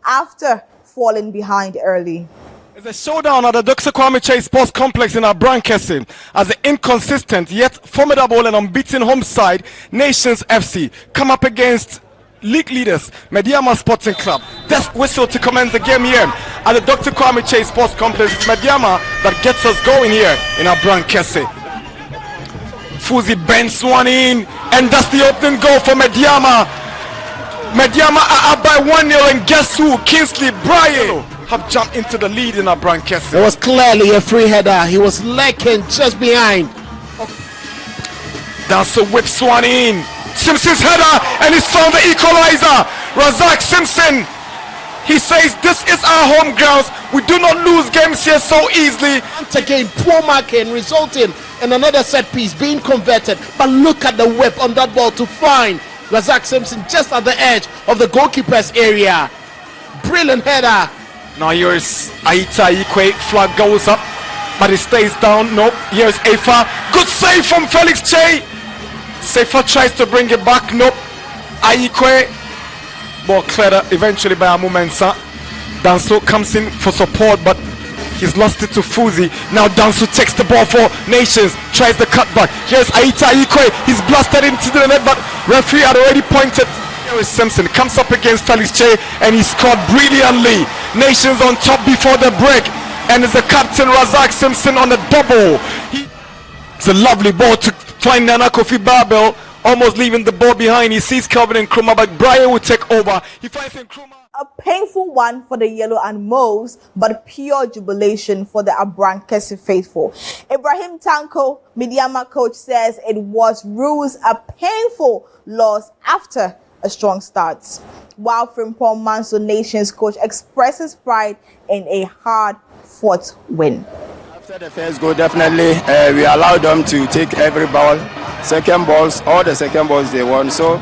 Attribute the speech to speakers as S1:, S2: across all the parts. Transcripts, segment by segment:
S1: after falling behind early.
S2: It's a showdown at the Dr. Kwame Chase Sports Complex in Aduana as the inconsistent yet formidable and unbeaten home side Nations FC come up against league leaders Medeama Sporting Club. Death whistle to commence the game here at the Dr. Kwame Chase Sports Complex. It's Medeama that gets us going here in Aduana. Fuzi bends one in, and that's the opening goal for Medeama. Medeama are up by 1-0, and guess who? Kingsley Bryan have jumped into the lead in Aduana.
S3: It was clearly a free header. He was lurking just behind.
S2: That's a whip one in. Simpson's header, and he's found the equalizer. Razak Simpson. He says this is our home grounds. We do not lose games here so easily.
S3: Once again, poor marking resulting in another set piece being converted. But look at the whip on that ball to find Razak Simpson just at the edge of the goalkeeper's area. Brilliant header.
S2: Now here's Aita Ikwe. Flag goes up, but it stays down. Nope. Here's Afa. Good save from Felix Che. Sefa tries to bring it back. Nope. Aikwe. Ball cleared eventually by Amumensa. Danso comes in for support, but he's lost it to Fuzi. Now Danso takes the ball for Nations. Tries the cutback. Here's Aita Ikwe. He's blasted into the net, but referee had already pointed. Here is Simpson. Comes up against Felix Che, and he scored brilliantly. Nations on top before the break. And it's the captain Razak Simpson on the double. It's a lovely ball to find Nana Kofi Babel, almost leaving the ball behind. He sees Calvin Nkrumah, but Brian will take over. He finds Nkrumah.
S1: A painful one for the Yellow and Mauves, but pure jubilation for the Aduana faithful. Ibrahim Tanko, Medeama coach, says it was rules a painful loss after a strong start. While Frimpong Manso Nations coach expresses pride in a hard-fought win.
S4: After the first goal, definitely we allowed them to take every ball, second balls, all the second balls they won. So,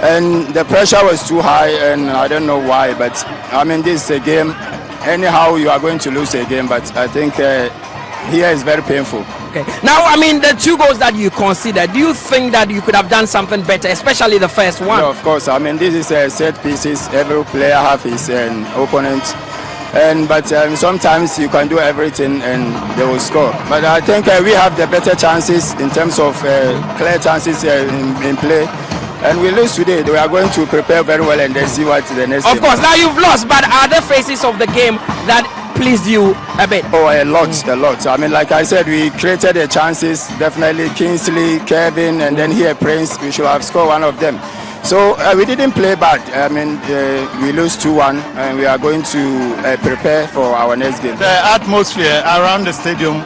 S4: and the pressure was too high, and I don't know why, but I mean, this is a game. Anyhow, you are going to lose a game, but I think here is very painful.
S5: Okay. Now, I mean, the 2 goals that you considered, do you think that you could have done something better, especially the first one?
S4: Yeah, of course. I mean, this is set pieces. Every player have his opponent. But sometimes you can do everything and they will score. But I think we have the better chances in terms of clear chances in play. And we lose today. We are going to prepare very well and then see what the next game.
S5: Of course, now you've lost, but are there phases of the game that pleased you a bit?
S4: Oh, a lot. I mean, like I said, we created the chances. Definitely Kingsley, Kevin, and then here Prince. We should have scored one of them. So we didn't play bad. I mean, we lose 2-1, and we are going to prepare for our next game.
S6: The atmosphere around the stadium,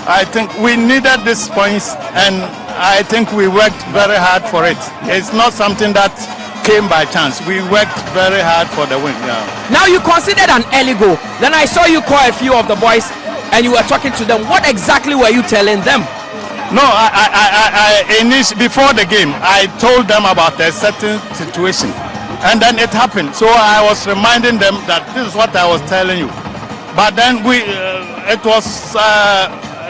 S6: I think we needed these points, and I think we worked very hard for it. It's not something that came by chance. We worked very hard for the win. Yeah.
S5: Now you considered an early goal. Then I saw you call a few of the boys, and you were talking to them. What exactly were you telling them?
S6: No, before the game, I told them about a certain situation, and then it happened. So I was reminding them that this is what I was telling you. But then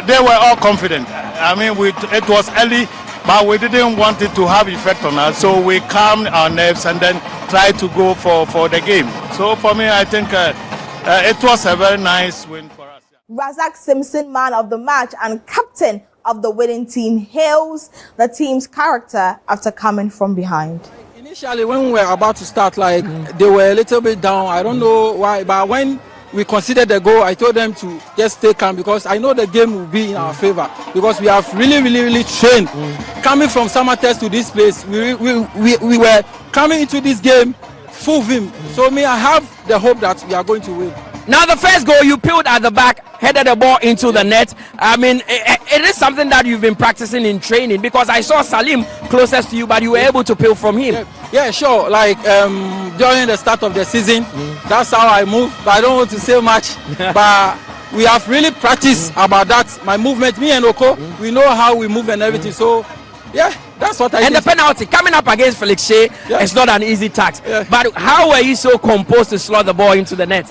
S6: they were all confident. I mean, it was early, but we didn't want it to have effect on us. So we calmed our nerves and then tried to go for the game. So for me, I think it was a very nice win for us.
S1: Razak Simpson, man of the match and captain of the winning team, hails the team's character after coming from behind.
S7: Initially, when we were about to start, they were a little bit down. I don't know why, but when we considered the goal, I told them to just stay calm because I know the game will be in our favor because we have really trained. Coming from Samartex to this place, we were coming into this game full vim. So I have the hope that we are going to win.
S5: Now the first goal, you peeled at the back, headed the ball into the net. I mean, it is something that you've been practicing in training because I saw Salim closest to you, but you were able to peel from him.
S7: Yeah, sure. During the start of the season, that's how I move. But I don't want to say much. But we have really practiced about that. My movement, me and Oko, we know how we move and everything. So, yeah, that's what I
S5: And
S7: did.
S5: the penalty, coming up against Felix Che, it's not an easy task. But how were you so composed to slot the ball into the net?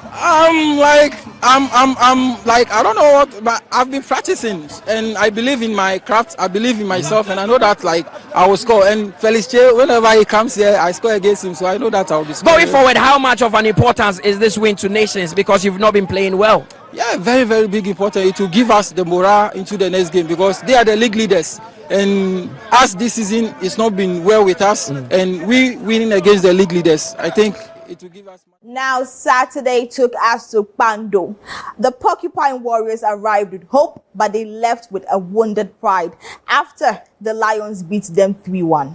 S7: I'm like, I don't know what, but I've been practicing and I believe in my craft. I believe in myself, and I know that like I will score. And Felix Che, whenever he comes here, I score against him, so I know that I'll be scoring.
S5: Going forward, how much of an importance is this win to Nations, because you've not been playing well?
S7: Yeah, very, very big important. It will give us the morale into the next game because they are the league leaders. And us this season, it's not been well with us. And we winning against the league leaders, I think it will give us.
S1: Now, Saturday took us to Pando. The Porcupine Warriors arrived with hope, but they left with a wounded pride after the Lions beat them 3-1.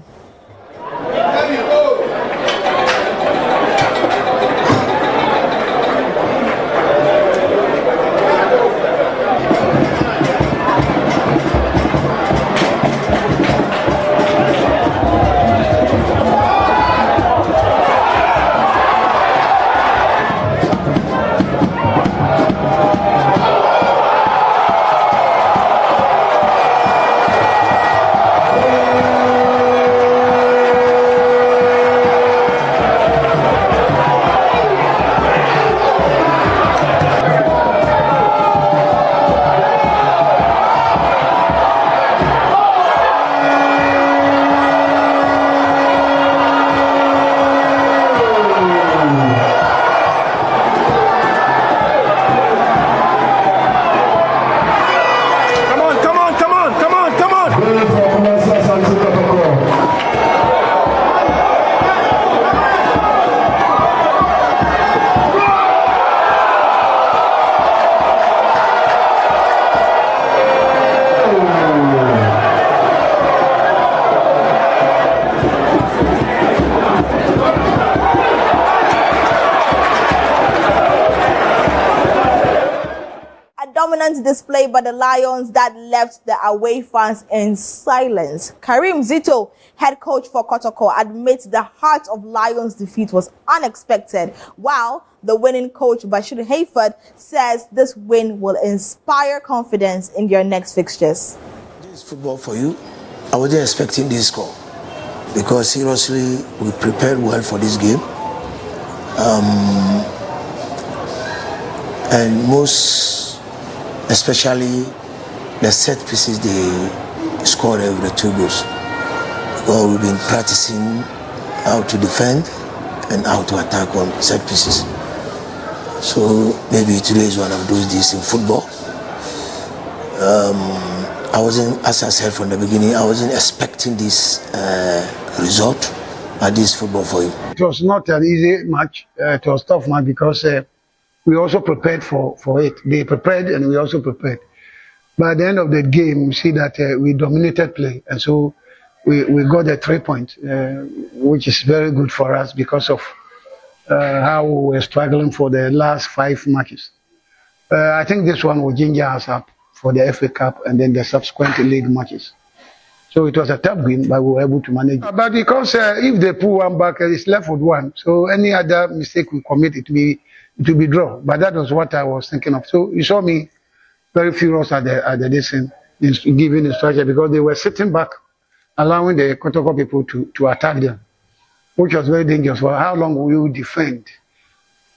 S1: Display by the Lions that left the away fans in silence. Karim Zito, head coach for Kotoko, admits the heart of Lions' defeat was unexpected, while the winning coach Bashir Hayford says this win will inspire confidence in your next fixtures.
S8: This is football for you. I wasn't expecting this score because seriously we prepared well for this game. And especially the set pieces, they scored every 2 goals. Because we've been practicing how to defend and how to attack on set pieces. So maybe today is one of those days in football. I wasn't, as I said from the beginning, I wasn't expecting this result, but this football for you.
S9: It was not an easy match. It was a tough match because we also prepared for it. They prepared and we also prepared. But at the end of the game, we see that we dominated play. And so we got the 3 points, which is very good for us because of how we were struggling for the last 5 matches. I think this one will ginger us up for the FA Cup and then the subsequent league matches. So it was a tough game, but we were able to manage it. But because if they pull one back, it's left with 1. So any other mistake we commit, it will be draw. But that was what I was thinking of. So you saw me very furious at the listen, giving instruction because they were sitting back, allowing the Kotoko people to attack them, which was very dangerous. For how long will you defend?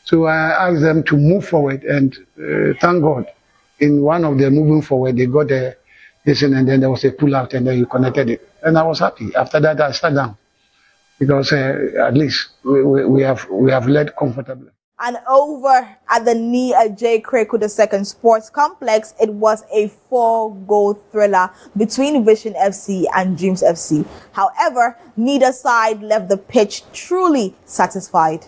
S9: So I asked them to move forward, and thank God, in one of the moving forward, they got the listen, and then there was a pull out, and then you connected it, and I was happy. After that, I sat down because at least we have led comfortably.
S1: And over at the Nia J. Kreku II Sports Complex, it was a 4-goal thriller between Vision FC and Dreams FC. However, neither side left the pitch truly satisfied.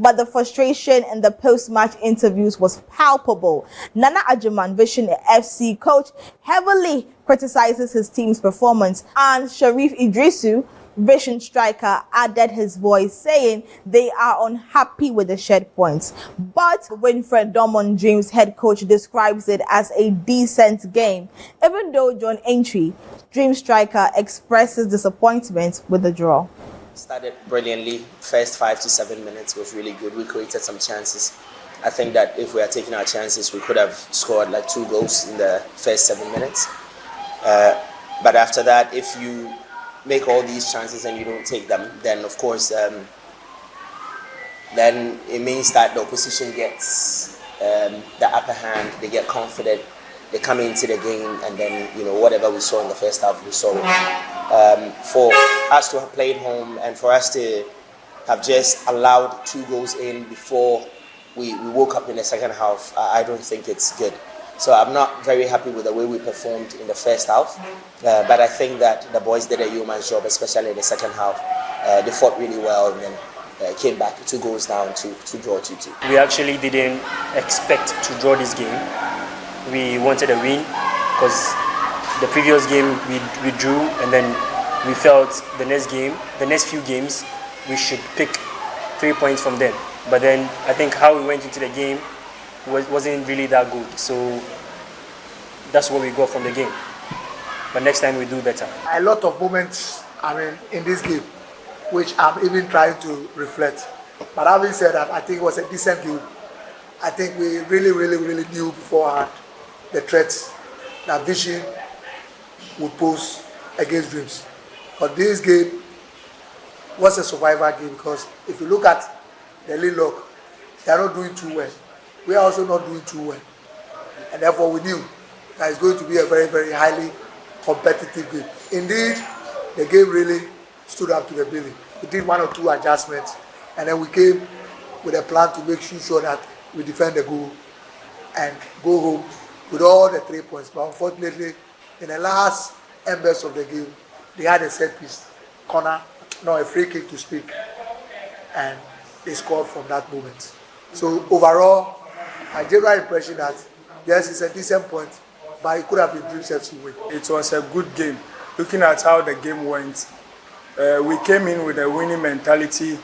S1: but the frustration in the post-match interviews was palpable. Nana Aduana FC coach heavily criticizes his team's performance, and Sharif Idrisu, Vision striker, added his voice, saying they are unhappy with the shed points. But Winfred Dormon Dreams head coach describes it as a decent game, even though John Entry, Dream striker, expresses disappointment with the draw.
S10: Started brilliantly. First 5 to 7 minutes was really good. We created some chances. I think that if we had taken our chances, we could have scored like 2 goals in the first 7 minutes. But after that, if you make all these chances and you don't take them, then of course, then it means that the opposition gets the upper hand. They get confident. They come into the game, and then whatever we saw in the first half, we saw it. For us to have played home and for us to have just allowed 2 goals in before we woke up in the second half, I don't think it's good. So I'm not very happy with the way we performed in the first half, but I think that the boys did a yeoman's job, especially in the second half. They fought really well and then came back 2 goals down to draw 2-2.
S11: We actually didn't expect to draw this game. We wanted a win because the previous game we drew, and then we felt the next few games, we should pick 3 points from them. But then I think how we went into the game wasn't really that good. So that's what we got from the game. But next time we do better.
S12: A lot of moments, in this game, which I'm even trying to reflect. But having said that, I think it was a decent game. I think we really knew beforehand the threats that Vision would pose against Dreams. But this game was a survivor game, because if you look at the lead lock, they are not doing too well. We are also not doing too well. And therefore we knew that it's going to be a very highly competitive game. Indeed, the game really stood up to the billing. We did 1 or 2 adjustments, and then we came with a plan to make sure that we defend the goal and go home with all the 3 points. But unfortunately, in the last embers of the game, they had a set piece, a free kick to speak, and they scored from that moment. So overall, my general impression that yes, it's a decent point, but it could have been Dreams FC win.
S13: It was a good game. Looking at how the game went, we came in with a winning mentality.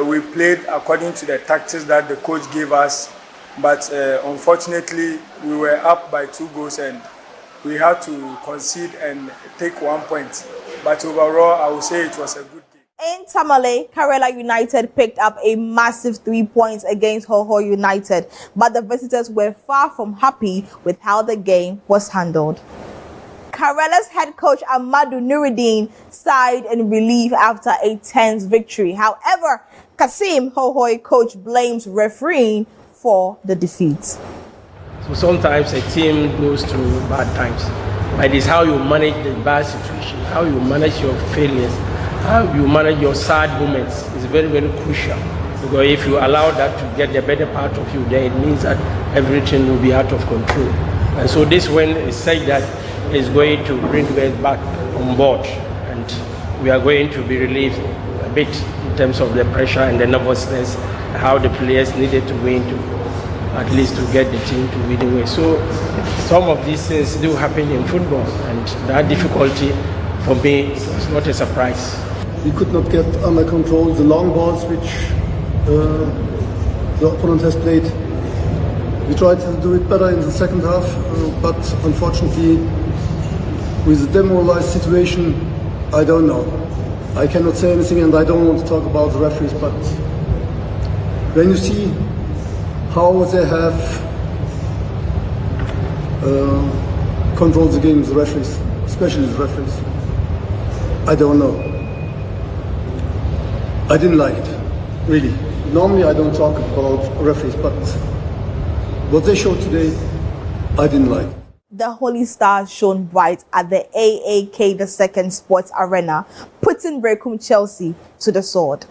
S13: We played according to the tactics that the coach gave us, but unfortunately, we were up by 2 goals and we had to concede and take 1 point. But overall, I would say it was a good game.
S1: In Tamale, Karela United picked up a massive 3 points against Hohoe United, but the visitors were far from happy with how the game was handled. Karela's head coach Amadou Nuruddin sighed in relief after a tense victory. However, Kasim, Hohoe coach, blames refereeing for the defeat.
S14: So sometimes a team goes through bad times, but it's how you manage the bad situation, how you manage your failures, how you manage your sad moments is very crucial. Because if you allow that to get the better part of you, then it means that everything will be out of control. And so this win is such that it's going to bring us back on board, and we are going to be relieved a bit in terms of the pressure and the nervousness, how the players needed to win to at least to get the team to win the way. So some of these things do happen in football, and that difficulty for me was not a surprise.
S15: We could not get under control the long balls which the opponent has played. We tried to do it better in the second half, but unfortunately, with the demoralized situation, I don't know. I cannot say anything, and I don't want to talk about the referees, but when you see how they have controlled the game, the referees, especially the referees, I don't know. I didn't like it, really. Normally I don't talk about referees, but what they showed today, I didn't like.
S1: The Holy Stars shone bright at the AAK the Second Sports Arena, putting Bechem Chelsea to the sword.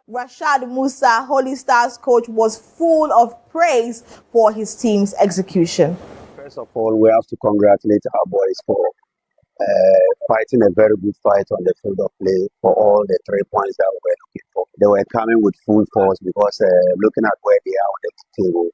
S1: Rashad Musa, Holy Stars coach, was full of praise for his team's execution.
S16: First of all, we have to congratulate our boys for fighting a very good fight on the field of play for all the 3 points that we were looking for. They were coming with full force because looking at where they are on the table.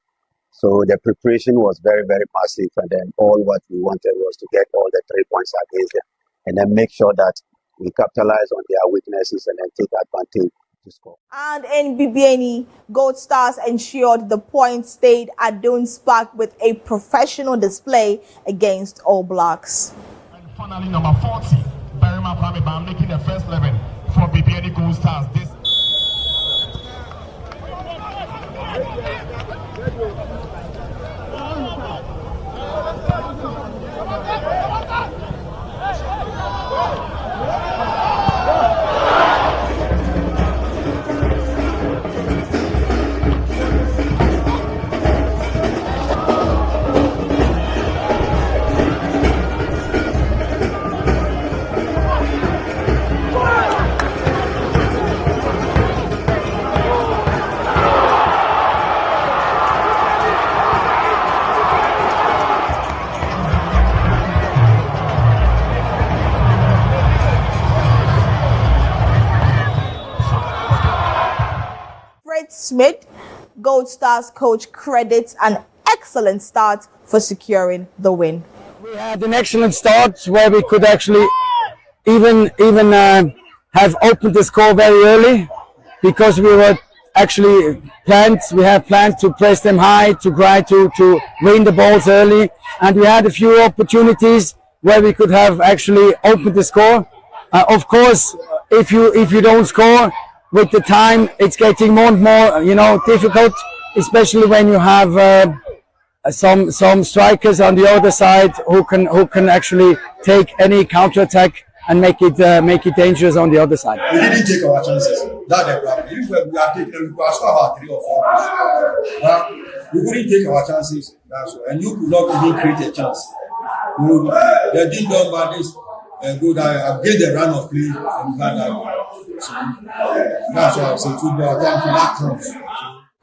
S16: So the preparation was very, very massive, and then all what we wanted was to get all the 3 points against them and then make sure that we capitalize on their weaknesses and then take advantage to score.
S1: And in BBNE, Gold Stars ensured the points stayed at Dunes Park with a professional display against All Blacks.
S17: And finally, number 40, Berima Pamiba making the first 11 for BBNE Gold Stars.
S1: Smith, Gold Stars coach, credits an excellent start for securing the win.
S18: We had an excellent start where we could actually even have opened the score very early because we were actually we had planned to press them high, to try to win the balls early, and we had a few opportunities where we could have actually opened the score. Of course, if you don't score, with the time, it's getting more and more, difficult, especially when you have some strikers on the other side who can actually take any counterattack and make it dangerous on the other side.
S19: We didn't take our chances. That's the problem. If we have taken, we have scored about 3 or 4 goals. We couldn't take our chances. That's why. And you could not even create a chance. They did not about this. Good, I get the run of play and that. So that's why I say football. Thank you, that comes.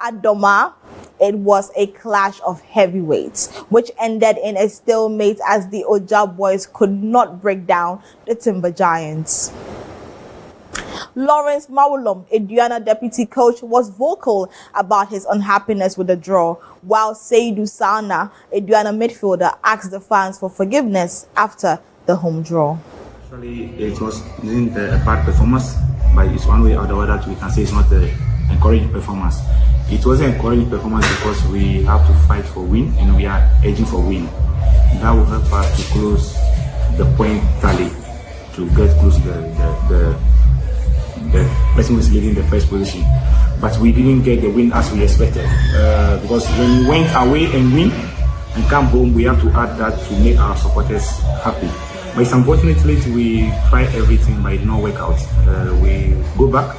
S1: At Doma, it was a clash of heavyweights, which ended in a stalemate as the Oja boys could not break down the Timber Giants. Lawrence Mawulom, Aduana deputy coach, was vocal about his unhappiness with the draw, while Seydou Sana, Aduana midfielder, asked the fans for forgiveness after the home draw.
S20: Actually, it was a bad performance, but it's one way or the other we can say it's not an encouraging performance. It was an encouraging performance because we have to fight for win and we are edging for win. That will help us to close the point tally, to get close to the person who is leading the first position. But we didn't get the win as we expected because when we went away and win and come home, we have to add that to make our supporters happy. But unfortunately, we try everything, but it did not work out. We go back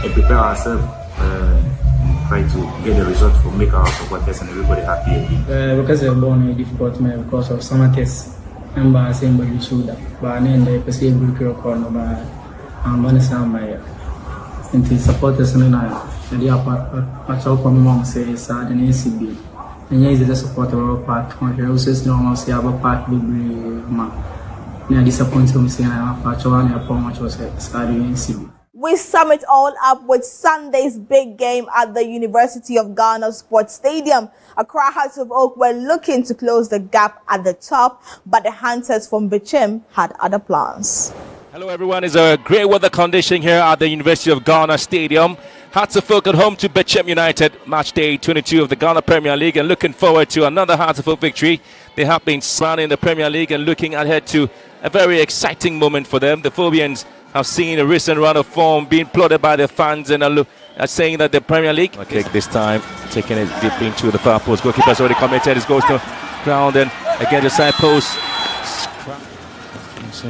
S20: and prepare ourselves and try to get the result to make our supporters and everybody happy again.
S21: Because they're born a difficult man because of Samartex and by saying by shoulder, but then they perceive good corner by money sound by the supporters and they are part of mom say sad and ACB. And yes, it's a supporter of a part. My house is normal, see our part will be we sum
S1: it all up with Sunday's big game at the University of Ghana Sports Stadium. Accra Hearts of Oak were looking to close the gap at the top, but the Hunters from Bechem had other plans.
S22: Hello everyone, it's a great weather condition here at the University of Ghana Stadium. Hearts of Oak at home to Bechem United, match day 22 of the Ghana Premier League, and looking forward to another Hearts of Oak victory. They have been surrounding the Premier League and looking ahead to a very exciting moment for them. The Phobians have seen a recent run of form being plotted by their fans and are saying that the Premier League... Okay, this time taking it deep into the far post. Goalkeeper's already committed. It goes to ground and again the side post.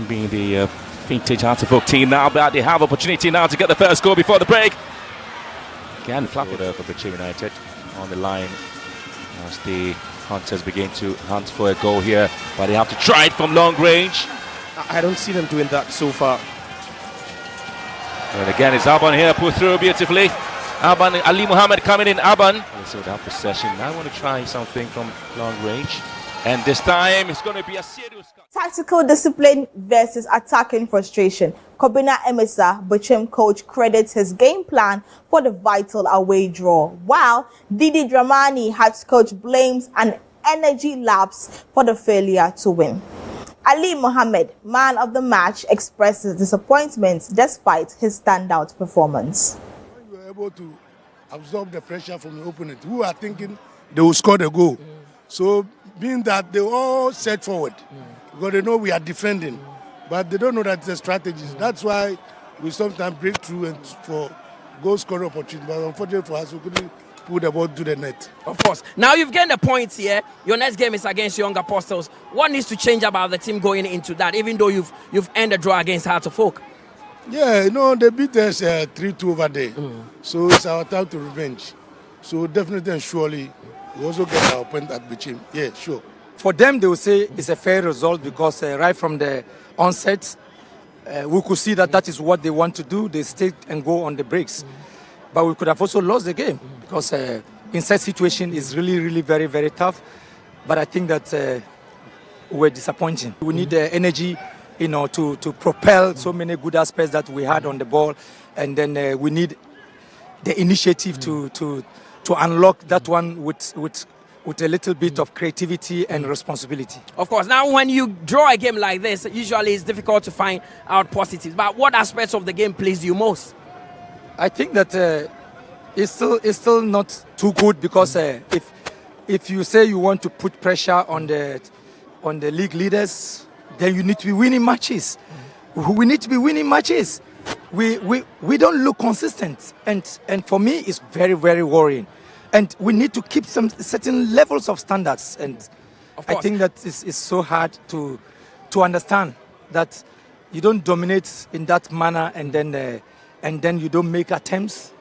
S22: Being the vintage Hartlepool team now, but they have opportunity now to get the first goal before the break. Again, flat there for Bechem United on the line as the Hunters begin to hunt for a goal here, but they have to try it from long range.
S14: I don't see them doing that so far.
S22: And again, it's Aban here, put through beautifully. Aban, Ali Muhammad coming in. Aban. So that possession. Now I want to try something from long range. And this time it's going to be a serious.
S1: Tactical discipline versus attacking frustration. Kobina Emesa, Bechem coach, credits his game plan for the vital away draw, while Didi Dramani, head coach, blames an energy lapse for the failure to win. Ali Mohammed, man of the match, expresses disappointment despite his standout performance.
S9: We were able to absorb the pressure from the opponent, who are thinking they will score the goal. So, being that they all set forward, because they know we are defending, but they don't know that it's a strategy. That's why we sometimes break through and for goal scoring opportunity. But unfortunately for us, we couldn't put the ball to the net.
S5: Of course. Now you've gained the points here. Your next game is against Young Apostles. What needs to change about the team going into that, even though you've ended the draw against Heart of Oak?
S9: Yeah, they beat us 3-2 over there. So it's our time to revenge. So definitely and surely we also get our point at Bechem. Yeah, sure.
S7: For them, they will say it's a fair result because right from the onset, we could see that is what they want to do. They stay and go on the breaks. But we could have also lost the game because inside situation is really, really very, very tough. But I think that we're disappointing. We need the energy, to propel so many good aspects that we had on the ball. And then we need the initiative to unlock that one with a little bit of creativity and responsibility.
S5: Of course. Now, when you draw a game like this, usually it's difficult to find out positives. But what aspects of the game pleased you most?
S7: I think that it's still not too good because if you say you want to put pressure on the league leaders, then you need to be winning matches. We need to be winning matches. We don't look consistent, and for me it's very, very worrying. And we need to keep some certain levels of standards. And I think that it's so hard to understand that you don't dominate in that manner and then you don't make attempts.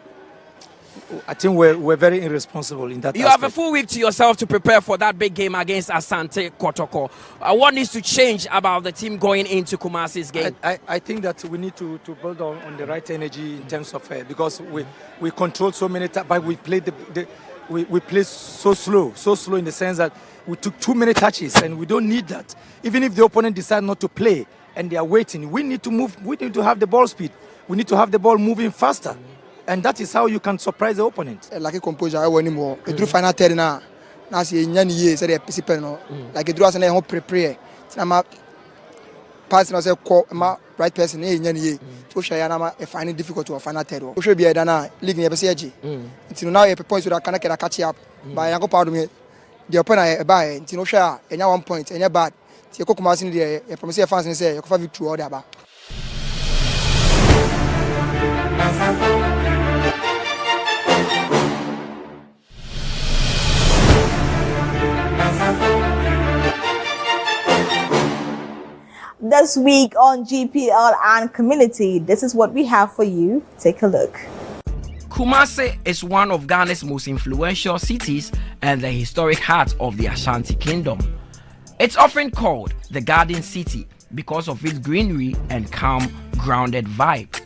S7: I think we're very irresponsible in that
S5: You
S7: aspect.
S5: have a full week to yourself to prepare for that big game against Asante Kotoko. What needs to change about the team going into Kumasi's game?
S7: I think that we need to build on the right energy in terms of because we control so many times, but we play we play so slow in the sense that we took too many touches and we don't need that. Even if the opponent decides not to play and they are waiting, we need to move. We need to have the ball speed. We need to have the ball moving faster. And that is how you can surprise the opponent.
S12: Like a composure, I want anymore. It drew final 10 now. Now see, in years, say participant like it drew us and I prepare. I'm a person as a right person. In year, to show you I'm finding difficult to a final 10. Should be a dana league never say until now. A point that can catch up. By Uncle part of me, the opponent I buy. Until no share, and now 1 point, and you're bad. You cook Kumasi there. You promise your fans and say you can victory or the
S1: This week on GPL and Community, this is what we have for you. Take a look.
S5: Kumasi is one of Ghana's most influential cities and the historic heart of the Asante Kingdom. It's often called the Garden City because of its greenery and calm, grounded vibe.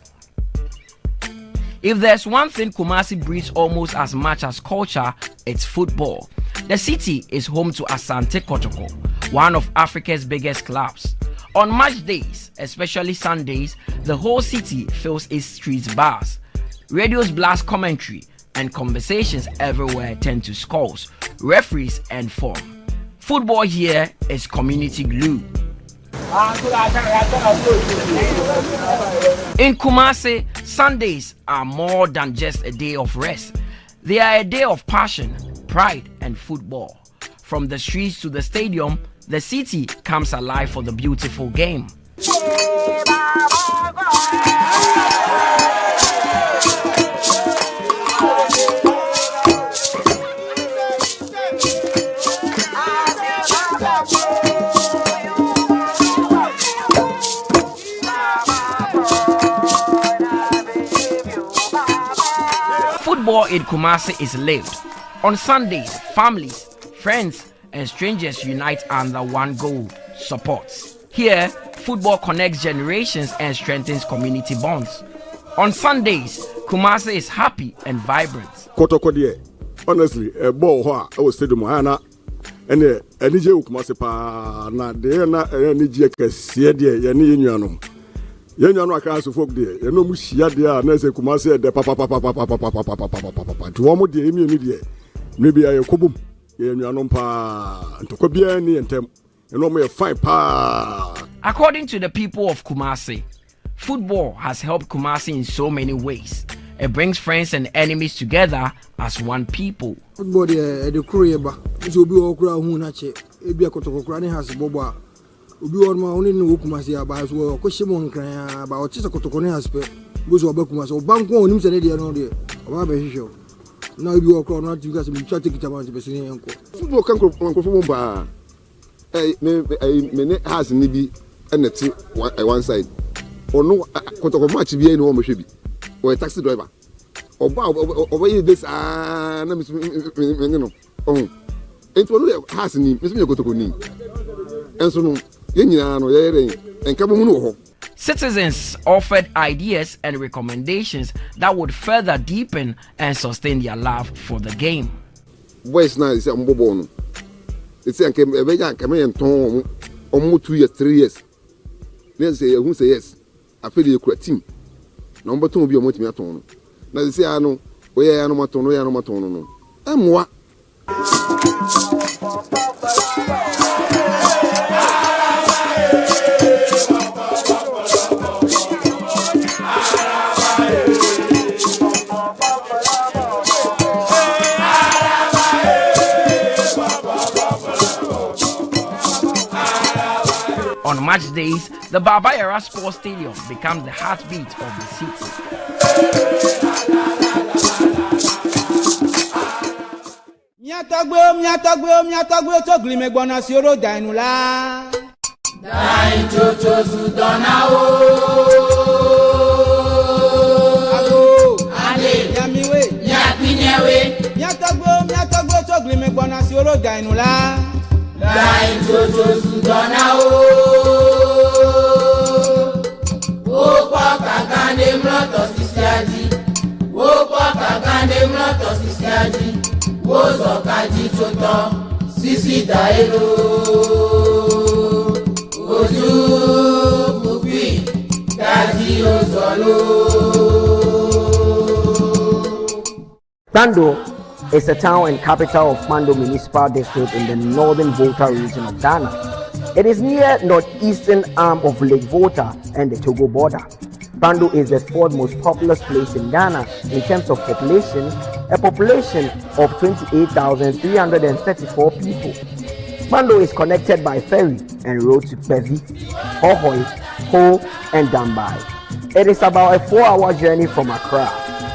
S5: If there's one thing Kumasi breeds almost as much as culture, it's football. The city is home to Asante Kotoko, one of Africa's biggest clubs. On match days, especially Sundays, the whole city fills its streets bars. Radios blast commentary and conversations everywhere turn to scores, referees and form. Football here is community glue. In Kumasi, Sundays are more than just a day of rest. They are a day of passion, pride and football. From the streets to the stadium, the city comes alive for the beautiful game. Football in Kumasi is lived. On Sundays, families, friends, and strangers unite under one goal: support. Here, football connects generations and strengthens community bonds. On Sundays, Kumasi is happy and vibrant.
S2: Kotoko there, honestly, a ball I was stadium Hana and any J Kumasi pa na de na any J Kessia there, yani Yanum. Yanum across the folk there, you know Mushia there, and I say Kumasi de papa to one more day, maybe I kubum, Yanum pa, and to Kobiani and Tem, you know me a fine pa.
S5: According to the people of Kumasi, football has helped Kumasi in so many ways. It brings friends and enemies together as one people.
S3: Football the Koreaba, so be all crowd who nache, be a Kotoko cranny has Boba. Ubi on my only no Kumasi about as well, Koshimon crying about Chisa Kotoko has pet, goes to Bakumas or Banco and him said, I know there. About show. Now you are crowned not you guys will try to get about the Brazilian uncle. Football can go from Bar. May has Nibi and the one side. Or no Kotoko match be no one should be. Or a taxi driver. Or this oh. It's one has a name, Miss Kotoko name. And so and come.
S5: Citizens offered ideas and recommendations that would further deepen and sustain their love for the game.
S2: West now is a mobile. It's a Cameron Tom almost 2 years, 3 years. Then say, who say yes? I feel you create team. Number 2 will be a motivator. Now they say, I know where I am not on. I'm what?
S5: On match days, the Babayara Sports Stadium becomes the heartbeat of the city.
S23: Miatagwe togli megbona sioro dainula. Dain chocho sudona o. Ago, ale, yamiwe, nyapinyewe. Miatagwe togli megbona sioro dainula. Dain chocho sudona o. Opa kakande mloto sisiaji. Opa kakande mloto sisiaji. Wozo kaji choto sisi daelo. Oju pupi kaji ozolo.
S5: Bando is the town and capital of Mando Municipal District in the northern Volta region of Ghana. It is near northeastern arm of Lake Volta and the Togo border. Bando is the 4th most populous place in Ghana in terms of population, a population of 28,334 people. Bando is connected by ferry and road to Pevi, Hohoe, Ho, and Dambai. It is about a 4-hour journey from Accra.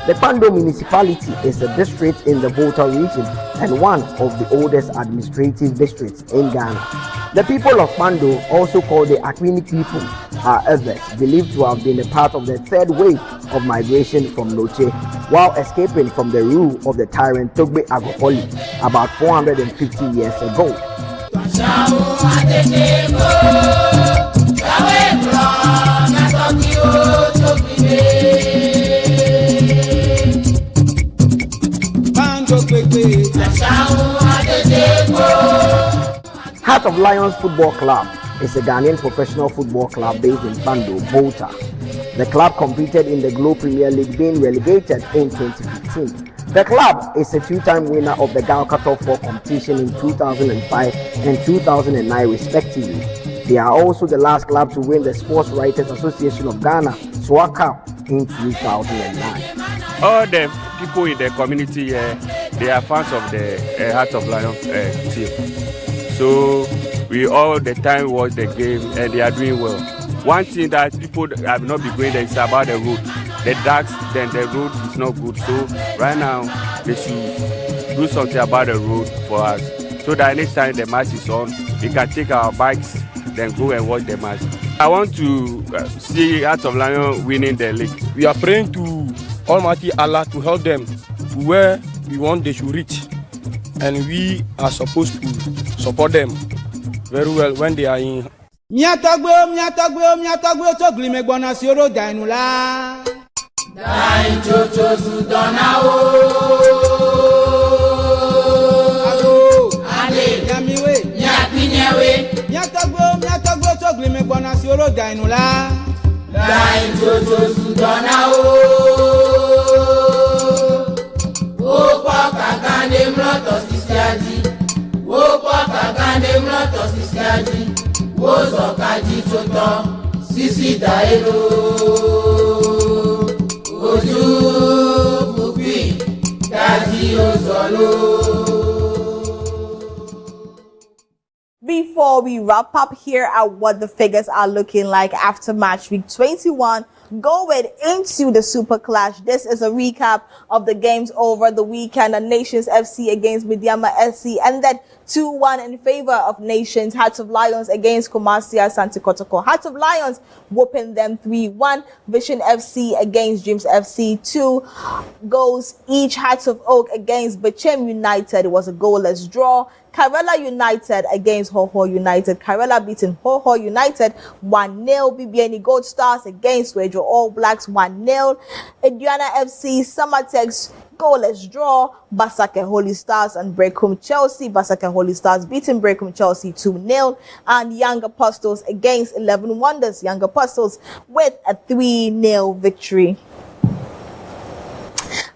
S5: The Bando municipality is a district in the Volta region and one of the oldest administrative districts in Ghana. The people of Bando, also called the Akwini people, are others believed to have been a part of the 3rd wave of migration from Noche while escaping from the rule of the tyrant Togbe Agopoli about 450 years ago. Heart of Lions Football Club is a Ghanaian professional football club based in Bando, Volta. The club competed in the Globe Premier League, being relegated in 2015. The club is a 2-time winner of the Galka Top 4 competition in 2005 and 2009 respectively. They are also the last club to win the Sports Writers Association of Ghana SWA Cup in 2009.
S24: All the people in the community here, they are fans of the Heart of Lions team. So we all the time watch the game and they are doing well. One thing that people have not been going there is about the road. The darks, then the road is not good. So right now they should do something about the road for us. So that anytime the match is on, we can take our bikes, then go and watch the match. I want to see Heart of Lion winning the league.
S25: We are praying to Almighty Allah to help them
S4: to where we want they should reach. And we are supposed to support them very well when they are in.
S23: Toglimegbona sioro dainula. Dain chocho sudona o. Ale yamiwe nyapinyewe. Nyatagbo toglimegbona sioro dainula. Dain chocho sudona o. Opa kagande mloto sisiaji. Opa kagande mloto sisiaji. Wozo kaji choto sisi daero. Oju mubi kaji ozolo.
S1: Before we wrap up, here are what the figures are looking like after match week 21. Going into the Super Clash, this is a recap of the games over the weekend. Nations FC against Medeama SC ended 2-1 in favor of Nations. Hearts of Lions against Kumasi Asante Kotoko. Hearts of Lions whooping them 3-1. Vision FC against Dreams FC, 2 goals each. Hearts of Oak against Bechem United. It was a goalless draw. Karela United against Hohoe United. Karela beating Hohoe United 1-0. BBN Gold Stars against Swedru All Blacks 1-0. Aduana FC, Samartex goalless draw. Basake Holy Stars and Bechem Chelsea. Basake Holy Stars beating Bechem Chelsea 2-0. And Young Apostles against 11 Wonders. Young Apostles with a 3-0 victory.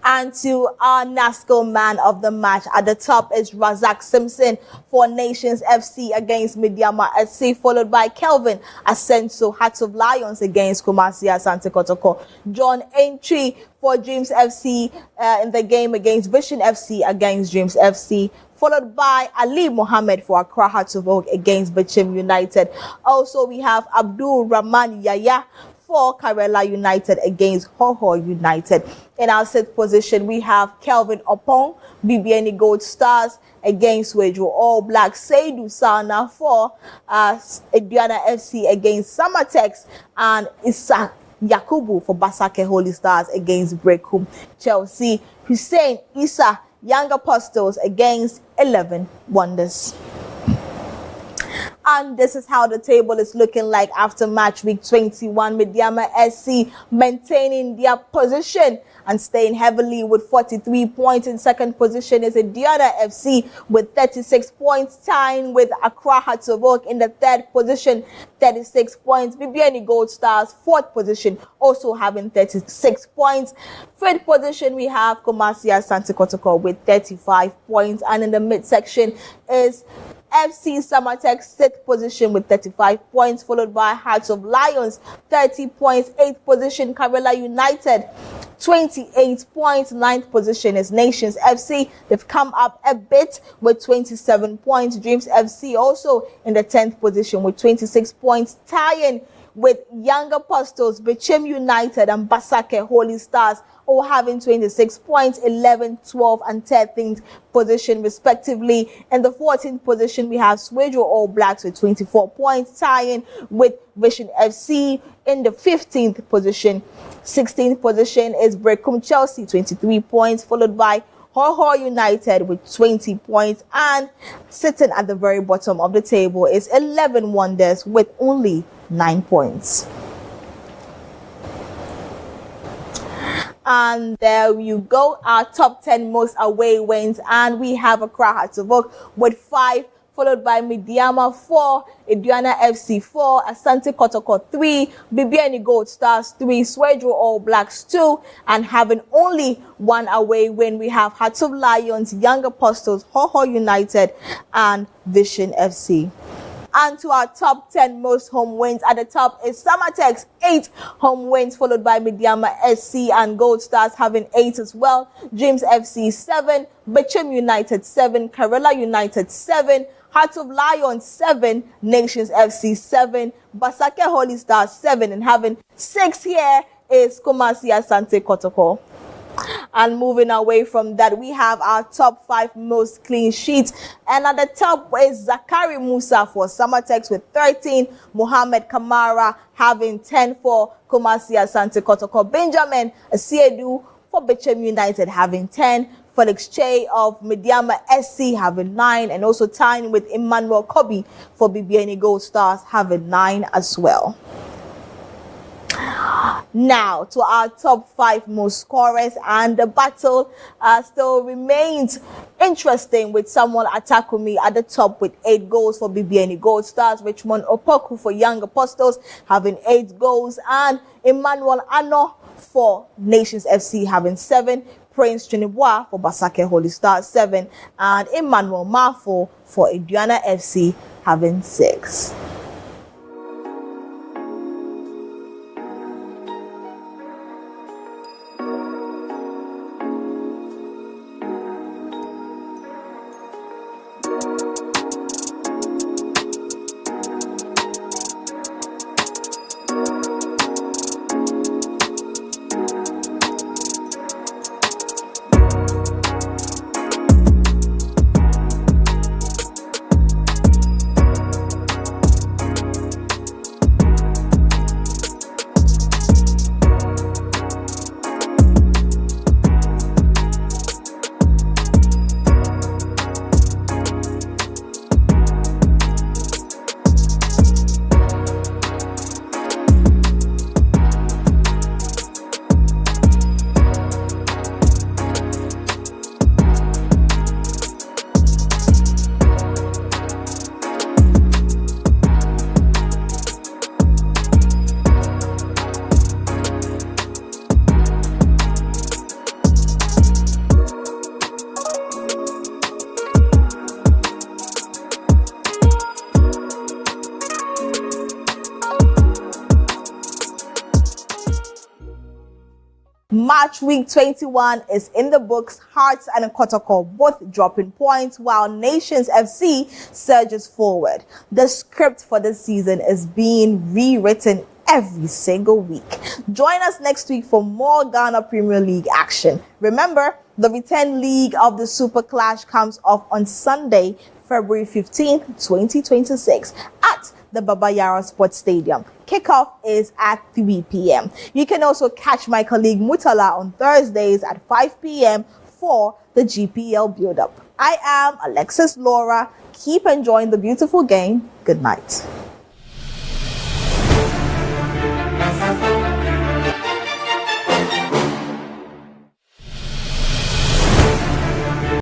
S1: And to our NASCO man of the match, at the top is Razak Simpson for Nations FC against Medeama SC, followed by Kelvin Asante, Hearts of Lions against Kumasi Asante Kotoko. John Aintree for Dreams FC in the game against Vision FC against Dreams FC, followed by Ali Mohammed for Accra Hearts of Oak against Bechem United. Also, we have Abdul Rahman Yaya for Karela United against Hohoe United. In our 6th position, we have Kelvin Opong, BBN Gold Stars against Swedru All Blacks. Seydou Sana for Aduana FC against Samartex, and Issa Yakubu for Basake Holy Stars against Bechem Chelsea. Hussein Issa, Young Apostles against 11 Wonders. And this is how the table is looking like after match week 21. Medeama SC maintaining their position and staying heavily with 43 points. In second position is Aduana FC with 36 points, tying with Accra Hearts of Oak in the third position, 36 points. BBN Gold Stars, fourth position, also having 36 points. Fifth position, we have Kumasi Asante Kotoko with 35 points. And in the midsection is FC Samartex, 6th position with 35 points, followed by Hearts of Lions, 30 points. 8th position, Karela United, 28 points. 9th position is Nations FC. They've come up a bit with 27 points. Dreams FC also in the 10th position with 26 points, tying with Young Apostles, Bechem United and Basake Holy Stars, all having 26 points, 11, 12, and 13th position respectively. In the 14th position, we have Swedru All Blacks with 24 points, tying with Vision FC in the 15th position. 16th position is Bechem Chelsea, 23 points, followed by Hohoe United with 20 points, and sitting at the very bottom of the table is 11 Wonders with only 9 points. And there you go, our top 10 most away wins, and we have Accra Hearts of Oak with 5, followed by Medeama 4, Aduana FC 4, Asante Kotoko 3, BBN Gold Stars 3, Swedru All Blacks 2, and having only 1 away win, we have Hearts of Lions, Young Apostles, Hohoe United, and Vision FC. And to our top 10 most home wins, at the top is Samartex, 8 home wins, followed by Medeama SC and Gold Stars having 8 as well. Dreams FC 7, Bechem United 7, Karela United 7, Hearts of Lions 7, Nations FC 7, Basake Holy Stars 7, and having 6 here is Kumasi Asante Kotoko. And moving away from that, we have our top 5 most clean sheets. And at the top is Zakari Musa for Samartex with 13, Mohamed Kamara having 10 for Kumasi Asante Kotoko, Benjamin Swedru for Bechem United having 10. Felix Che of Medeama SC having 9, and also tying with Emmanuel Kobe for BBN Gold Stars having 9 as well. Now to our top 5 most scorers, and the battle still remains interesting with Samuel Atakumi at the top with 8 goals for BBN Gold Stars, Richmond Opoku for Young Apostles having 8 goals, and Emmanuel Ano for Nations FC having 7, Prince Chinibwa for Basake Holy Stars 7, and Emmanuel Mafo for Aduana FC having 6. Match week 21 is in the books. Hearts and Kotoko both dropping points while Nations FC surges forward. The script for this season is being rewritten every single week. Join us next week for more Ghana Premier League action. Remember, the return leg of the Super Clash comes off on Sunday, February 15th, 2026 at the Baba Yara Sports Stadium. Kickoff is at 3 p.m. You can also catch my colleague Mutala on Thursdays at 5 p.m. for the GPL build-up. I am Alexis Laura. Keep enjoying the beautiful game. Good night.